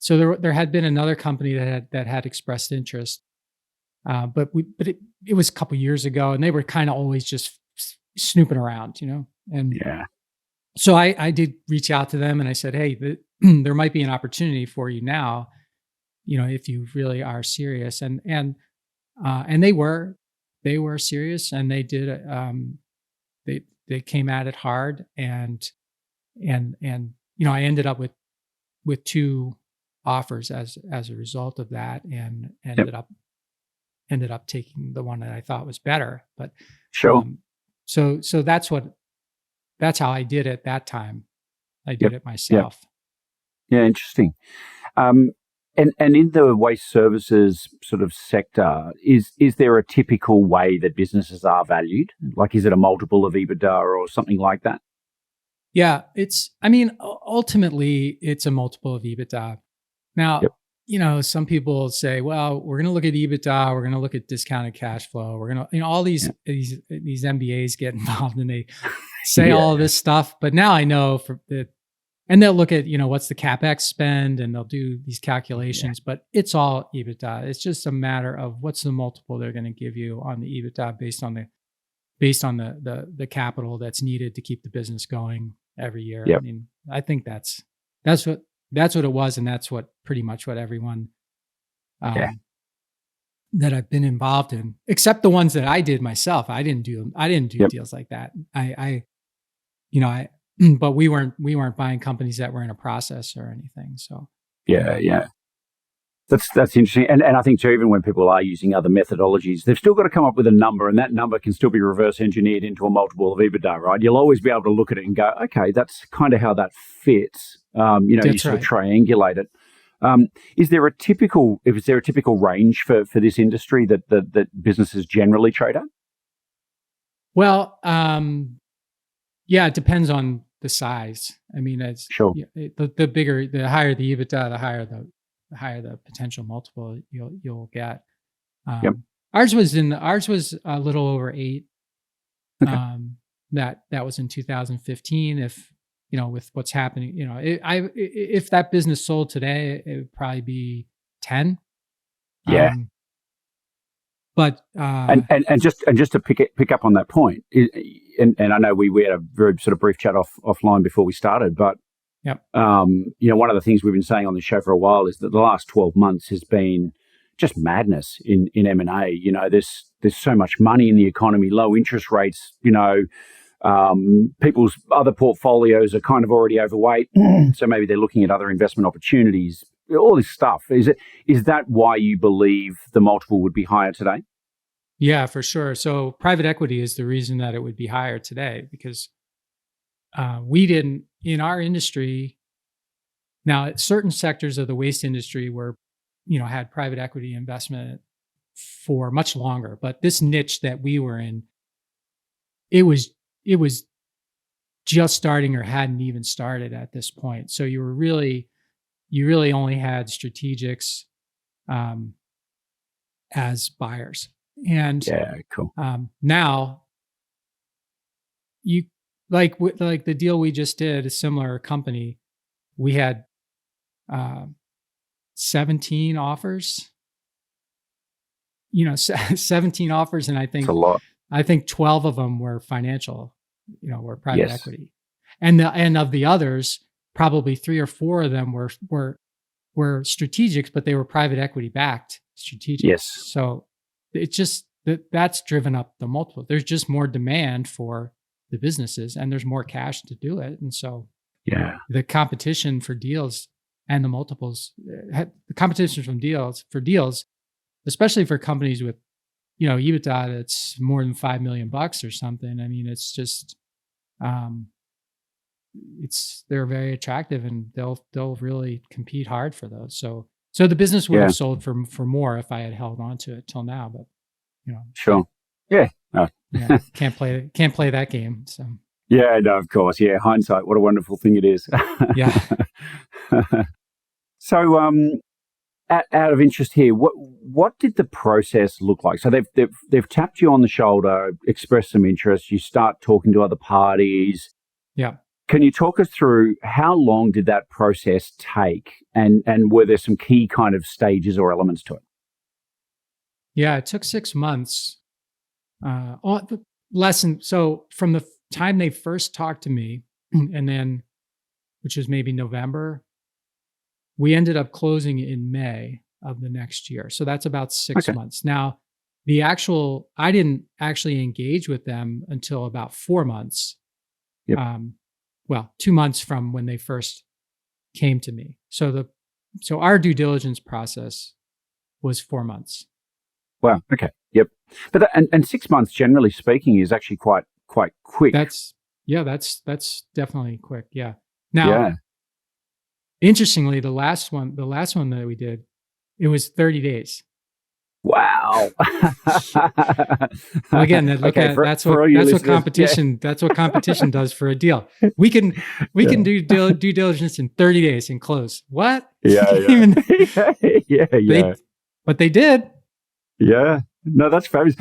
So there had been another company that had expressed interest, but it was a couple years ago, and they were kind of always just snooping around, and yeah. So I did reach out to them, and I said, hey, there might be an opportunity for you now, if you really are serious, and they were serious, and they did. They came at it hard, and I ended up with two offers as a result of that, and ended up taking the one that I thought was better. But sure. So that's how I did it that time. I did it myself. Yeah, interesting. And in the waste services sort of sector, is there a typical way that businesses are valued? Like, is it a multiple of EBITDA or something like that? Yeah, ultimately, it's a multiple of EBITDA. Now, some people say, well, we're going to look at EBITDA, we're going to look at discounted cash flow, we're going to, all these MBAs get involved, and they say all this stuff. But now I know and they'll look at, what's the CapEx spend, and they'll do these calculations, but it's all EBITDA. It's just a matter of what's the multiple they're going to give you on the EBITDA based on the capital that's needed to keep the business going every year. Yep. I think that's what it was, and that's pretty much what everyone that I've been involved in, except the ones that I did myself. I didn't do deals like that. But we weren't buying companies that were in a process or anything. So yeah. That's interesting. And I think too, even when people are using other methodologies, they've still got to come up with a number, and that number can still be reverse engineered into a multiple of EBITDA, right? You'll always be able to look at it and go, okay, that's kind of how that fits. You sort of triangulate it. Is there a typical range for this industry that businesses generally trade at? Well, it depends on the size. It's sure. The bigger, the higher the EBITDA, the higher the potential multiple you'll get. Ours was a little over 8. Okay. That was in 2015. If with what's happening, if that business sold today, it would probably be 10. Yeah. But and just to pick up on that point, and I know we had a very sort of brief chat offline before we started, but one of the things we've been saying on the show for a while is that the last 12 months has been just madness in M&A. There's so much money in the economy, low interest rates. People's other portfolios are kind of already overweight, so maybe they're looking at other investment opportunities. All this stuff. Is that why you believe the multiple would be higher today? Yeah, for sure. So private equity is the reason that it would be higher today, because we didn't, in our industry. Now, certain sectors of the waste industry had private equity investment for much longer, but this niche that we were in, it was just starting or hadn't even started at this point. So you really only had strategics as buyers. And cool. Now you like the deal we just did, a similar company, we had 17 offers, 17 offers, and It's a lot. I think 12 of them were financial, were private Yes. equity, and of the others, probably 3 or 4 of them were strategics, but they were private equity backed strategics. Yes. So it's just that's driven up the multiple. There's just more demand for the businesses, and there's more cash to do it, and so the competition for deals and the multiples, the competition from deals, especially for companies with EBITDA that's more than $5 million or something. I mean, it's just they're very attractive, and they'll really compete hard for those. So the business would have sold for more if I had held on to it till now, but sure. Yeah. No. Yeah, can't play that game. So yeah, no, of course. Yeah, hindsight, what a wonderful thing it is. Yeah. So, out of interest here, what did the process look like? So they've tapped you on the shoulder, expressed some interest. You start talking to other parties. Yeah. Can you talk us through how long did that process take, and were there some key kind of stages or elements to it? Yeah, it took 6 months. So from the time they first talked to me, and then, which was maybe November, we ended up closing in May of the next year. So that's about 6 months. Now, I didn't actually engage with them until about 4 months. Yep. 2 months from when they first came to me. So our due diligence process was 4 months. Wow. Okay. Yep. But and 6 months, generally speaking, is actually quite quick. That's definitely quick. Yeah. Now, interestingly, the last one that we did, it was 30 days. Wow. Well, again, that's what competition does for a deal. We can do due diligence in 30 days and close. What? Yeah. But they did. Yeah. No, that's fabulous.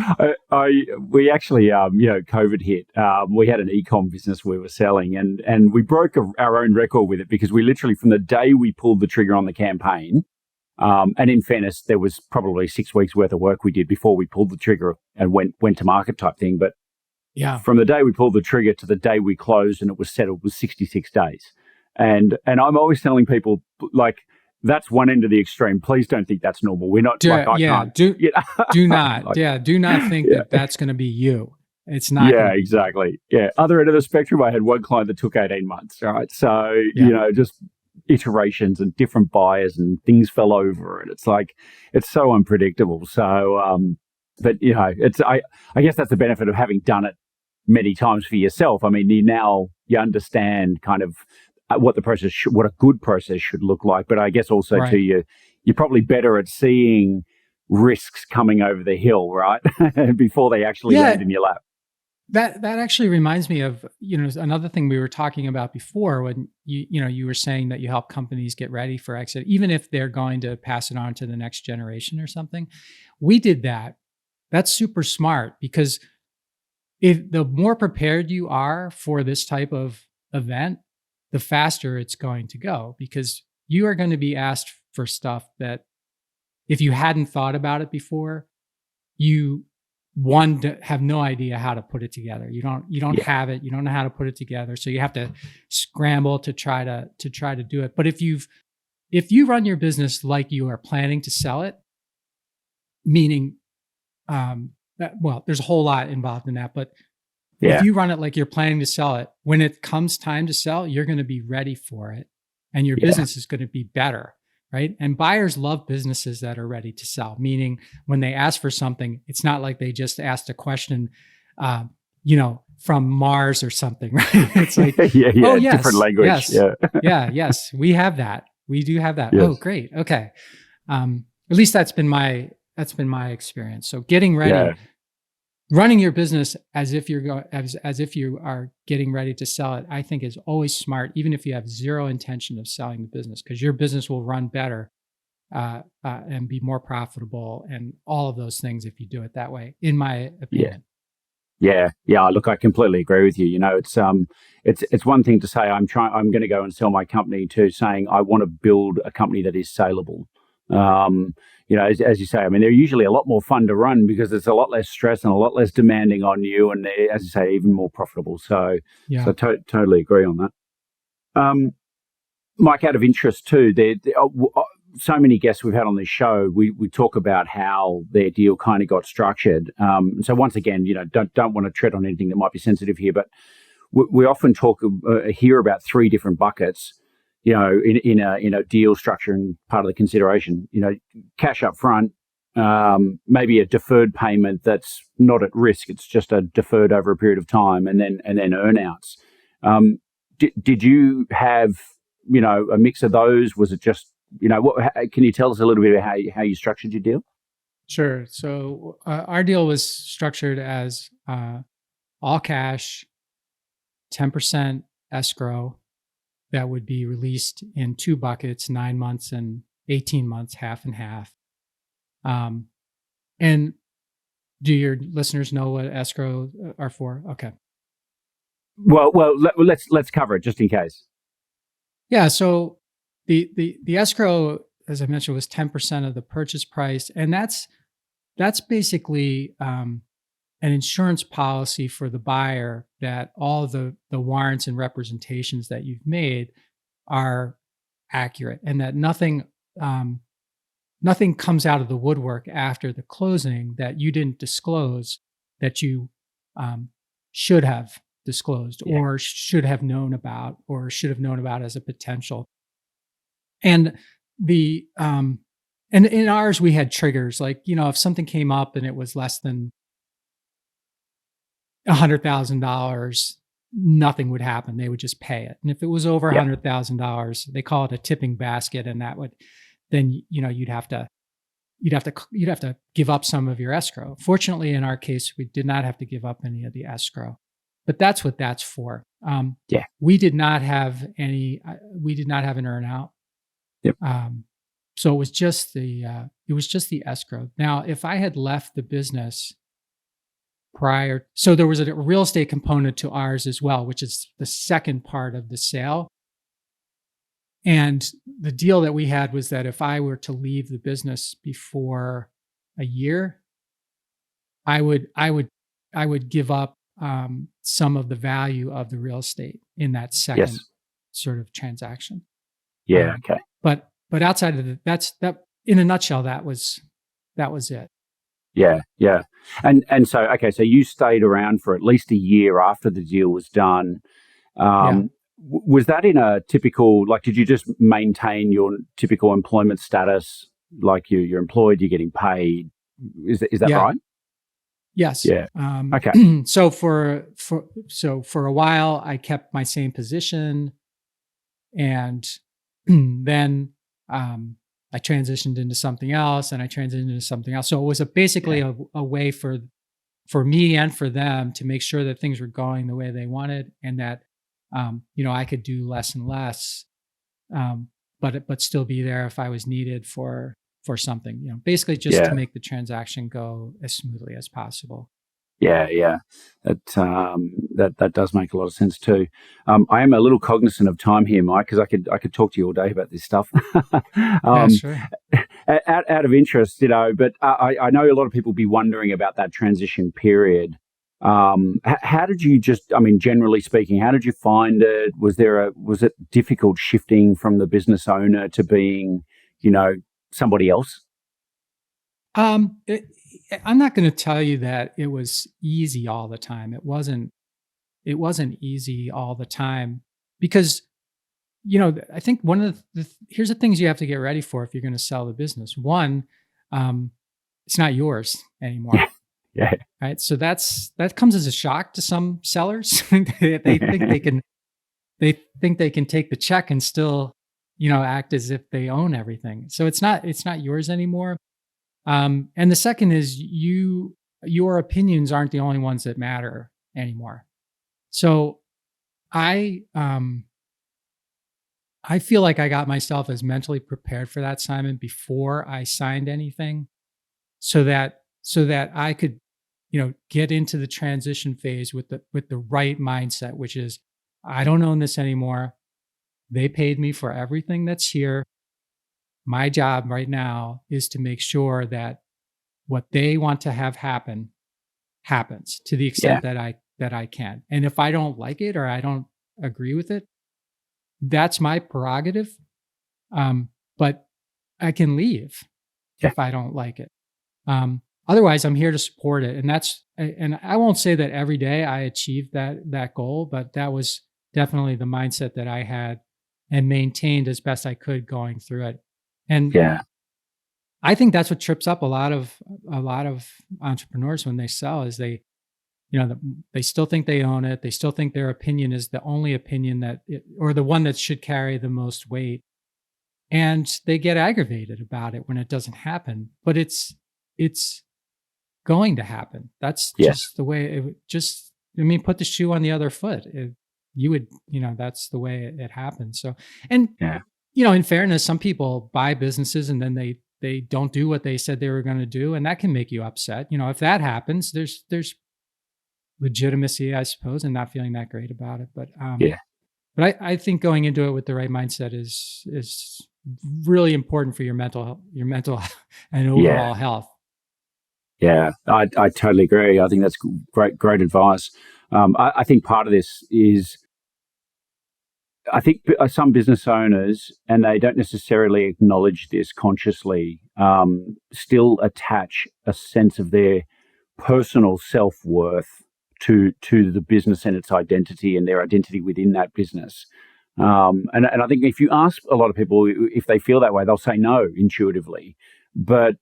We actually, COVID hit. We had an e-com business we were selling, and we broke our own record with it, because we literally, from the day we pulled the trigger on the campaign, and in fairness, there was probably 6 weeks worth of work we did before we pulled the trigger and went to market type thing. But from the day we pulled the trigger to the day we closed and it was settled was 66 days. And I'm always telling people, like, that's one end of the extreme. Please don't think that's normal. We're not. Do not think that that's going to be you. It's not. Yeah, exactly. Yeah. Other end of the spectrum, I had one client that took 18 months. Right. So, just iterations and different buyers and things fell over. And it's like, it's so unpredictable. So, but, I guess that's the benefit of having done it many times for yourself. I mean, you understand kind of what a good process should look like. But I guess also too, you're probably better at seeing risks coming over the hill, right? Before they actually land in your lap. That actually reminds me of, another thing we were talking about before, when you were saying that you help companies get ready for exit, even if they're going to pass it on to the next generation or something. We did that. That's super smart, because if the more prepared you are for this type of event, the faster it's going to go, because you are going to be asked for stuff that, if you hadn't thought about it before, you have no idea how to put it together. You don't have it. You don't know how to put it together. So you have to scramble to try to do it. But if you run your business like you are planning to sell it, meaning, there's a whole lot involved in that, but if you run it like you're planning to sell it, when it comes time to sell, you're going to be ready for it, and your business is going to be better, right? And buyers love businesses that are ready to sell, meaning when they ask for something, it's not like they just asked a question, from Mars or something, right? It's like, oh, yes, different language. Yes, yes, we have that. We do have that. Yes. Oh, great. Okay. At least that's been my experience. So getting ready. Running your business as if as if you are getting ready to sell it, I think, is always smart, even if you have zero intention of selling the business, because your business will run better and be more profitable and all of those things if you do it that way, in my opinion. Yeah. Look, I completely agree with you. It's one thing to say I'm going to go and sell my company, to saying I want to build a company that is saleable. As you say, I mean, they're usually a lot more fun to run because it's a lot less stress and a lot less demanding on you, and they're, as you say, even more profitable. So, Yeah. totally agree on that. Mike, out of interest too, so many guests we've had on this show, we talk about how their deal kind of got structured. So once again, don't want to tread on anything that might be sensitive here, but we often hear about three different buckets, in a deal structure and part of the consideration. Cash up front, maybe a deferred payment that's not at risk; it's just a deferred over a period of time, and then earnouts. Did you have a mix of those? Was it just can you tell us a little bit about how you structured your deal? Sure. So our deal was structured as all cash, 10% escrow that would be released in two buckets, 9 months and 18 months, half and half. And do your listeners know what escrow are for? Okay. Well, let's cover it just in case. Yeah. So the escrow, as I mentioned, was 10% of the purchase price, and that's basically an insurance policy for the buyer that all the warrants and representations that you've made are accurate, and that nothing comes out of the woodwork after the closing that you didn't disclose, that you should have disclosed, or should have known about, or should have known about as a potential. And and in ours, we had triggers, like, if something came up and it was less than $100,000, nothing would happen. They would just pay it. And if it was over $100,000, they call it a tipping basket, and that would then you'd have to give up some of your escrow. Fortunately, in our case, we did not have to give up any of the escrow, but that's what that's for. We did not have any. We did not have an earnout. Yep. So it was just the escrow. Now, if I had left the business prior, so there was a real estate component to ours as well, which is the second part of the sale. And the deal that we had was that if I were to leave the business before a year, I would give up some of the value of the real estate in that second sort of transaction. Yeah. Okay. But outside of that, in a nutshell, that was it. Yeah. And so, okay, so you stayed around for at least a year after the deal was done. Was that in a typical, like, did you just maintain your typical employment status? Like you're employed, you're getting paid. Is that right? Yes. Yeah. Okay. So for a while, I kept my same position, and then I transitioned into something else, and I transitioned into something else. So it was basically a way for me and for them to make sure that things were going the way they wanted, and that I could do less and less, but still be there if I was needed for something. Basically just to make the transaction go as smoothly as possible. Yeah. That does make a lot of sense too. I am a little cognizant of time here, Mike, because I could talk to you all day about this stuff. Sure. Out of interest, but I know a lot of people will be wondering about that transition period. How did you generally speaking, how did you find it? Was it difficult shifting from the business owner to being, somebody else? I'm not going to tell you that it was easy all the time. It wasn't easy all the time because, I think one of here's the things you have to get ready for if you're going to sell the business. One, it's not yours anymore. Yeah. Right. So that comes as a shock to some sellers. They think they can take the check and still, act as if they own everything. So it's not yours anymore. And the second is your opinions aren't the only ones that matter anymore. So I feel like I got myself as mentally prepared for that, Simon, before I signed anything, so that I could, get into the transition phase with the right mindset, which is, I don't own this anymore. They paid me for everything that's here. my job right now is to make sure that what they want to have happen happens to the extent that I can. And if I don't like it or I don't agree with it, that's my prerogative. But I can leave if I don't like it. Otherwise, I'm here to support it. And I won't say that every day I achieved that goal, but that was definitely the mindset that I had and maintained as best I could going through it. And I think that's what trips up a lot of entrepreneurs when they sell is they still think they own it. They still think their opinion is the only opinion or the one that should carry the most weight. And they get aggravated about it when it doesn't happen, but it's going to happen. That's just the way put the shoe on the other foot. That's the way it happens. So, and, in fairness, some people buy businesses and then they don't do what they said they were going to do. And that can make you upset. If that happens, there's legitimacy, I suppose, and not feeling that great about it. But, but I think going into it with the right mindset is really important for your mental and overall health. Yeah, I totally agree. I think that's great advice. I think part of this is, I think some business owners, and they don't necessarily acknowledge this consciously, still attach a sense of their personal self-worth to the business and its identity and their identity within that business. And I think if you ask a lot of people if they feel that way, they'll say no intuitively. But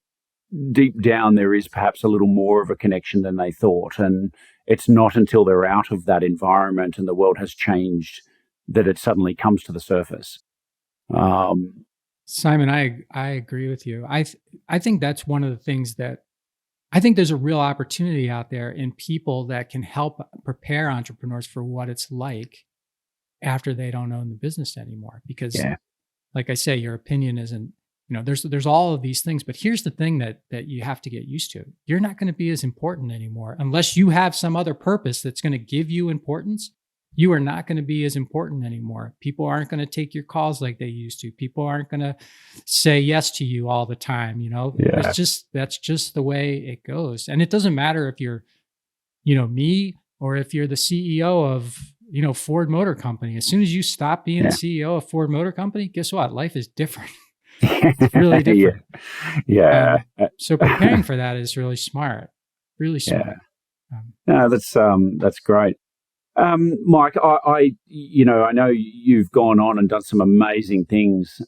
deep down, there is perhaps a little more of a connection than they thought. And it's not until they're out of that environment and the world has changed that it suddenly comes to the surface. Simon, I agree with you. I think that's one of the things that I think there's a real opportunity out there in people that can help prepare entrepreneurs for what it's like after they don't own the business anymore. Because like I say, your opinion isn't, there's all of these things, but here's the thing that you have to get used to. You're not going to be as important anymore unless you have some other purpose that's going to give you importance. You are not going to be as important anymore. People aren't going to take your calls like they used to. People aren't going to say yes to you all the time. That's just the way it goes. And it doesn't matter if you're, me, or if you're the CEO of, Ford Motor Company. As soon as you stop being the CEO of Ford Motor Company, guess what? Life is different. It's really different. So preparing for that is really smart. Really smart. No, that's great. Mike, I know you've gone on and done some amazing things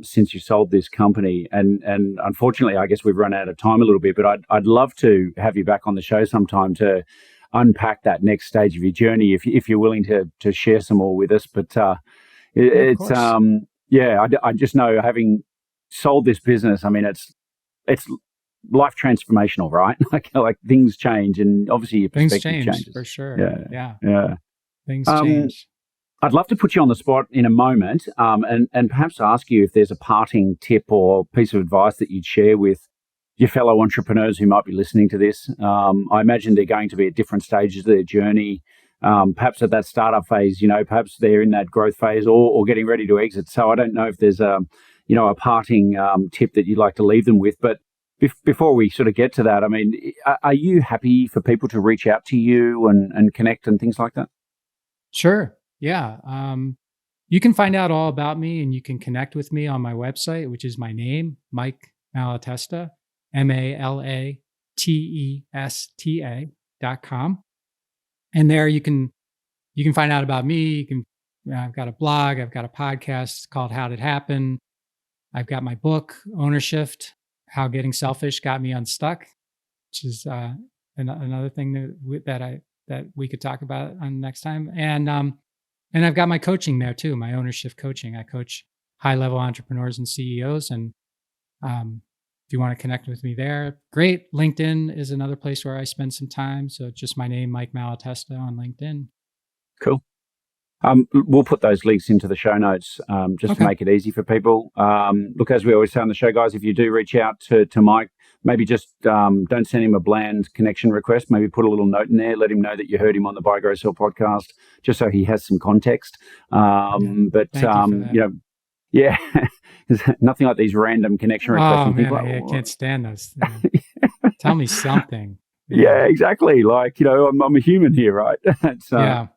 since you sold this company, and unfortunately, I guess we've run out of time a little bit. But I'd love to have you back on the show sometime to unpack that next stage of your journey, if you're willing to share some more with us. But it's I just know, having sold this business, I mean, it's life transformational, right? like things change, and obviously your perspective changes for sure. Yeah. Things change. I'd love to put you on the spot in a moment, and perhaps ask you if there's a parting tip or piece of advice that you'd share with your fellow entrepreneurs who might be listening to this. I imagine they're going to be at different stages of their journey. Perhaps at that startup phase, perhaps they're in that growth phase or getting ready to exit. So I don't know if there's a parting tip that you'd like to leave them with. But before we sort of get to that, I mean, are you happy for people to reach out to you and connect and things like that? Sure. Yeah. You can find out all about me, and you can connect with me on my website, which is my name, Mike Malatesta, MALATESTA.com. And there you can find out about me. I've got a blog, I've got a podcast called How Did It Happen. I've got my book, Ownership, How Getting Selfish Got Me Unstuck, which is another thing that we could talk about on next time. And I've got my coaching there too, my ownership coaching. I coach high-level entrepreneurs and CEOs. And if you want to connect with me there, great. LinkedIn is another place where I spend some time. So just my name, Mike Malatesta, on LinkedIn. Cool. We'll put those links into the show notes to make it easy for people. Look, as we always say on the show, guys, if you do reach out to Mike, maybe just don't send him a bland connection request. Maybe put a little note in there. Let him know that you heard him on the Buy, Grow, Sell podcast, just so he has some context. There's nothing like these random connection requests. Oh And you man, think like, I can't stand those. Tell me something. yeah, exactly. Like, I'm a human here, right? It's, Yeah.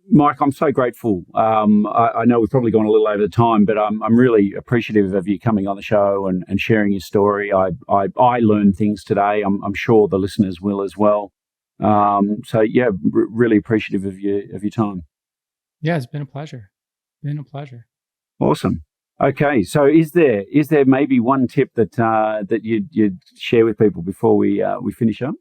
Mike, I'm so grateful. I know we've probably gone a little over the time, but I'm really appreciative of you coming on the show and sharing your story. I learned things today. I'm sure the listeners will as well. So yeah, really appreciative of your time. Yeah, it's been a pleasure. Been a pleasure. Awesome. Okay, so is there maybe one tip that that you'd share with people before we finish up?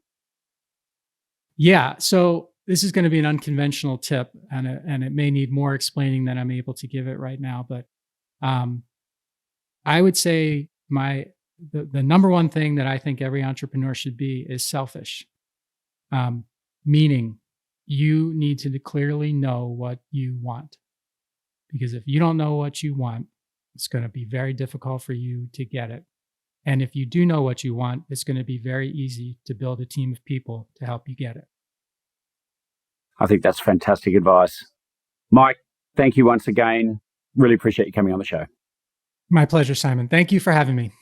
Yeah. So this is going to be an unconventional tip, and it may need more explaining than I'm able to give it right now. But um, I would say the number one thing that I think every entrepreneur should be is selfish. Meaning, you need to clearly know what you want, because if you don't know what you want, it's going to be very difficult for you to get it. And if you do know what you want, it's going to be very easy to build a team of people to help you get it. I think that's fantastic advice. Mike, thank you once again. Really appreciate you coming on the show. My pleasure, Simon. Thank you for having me.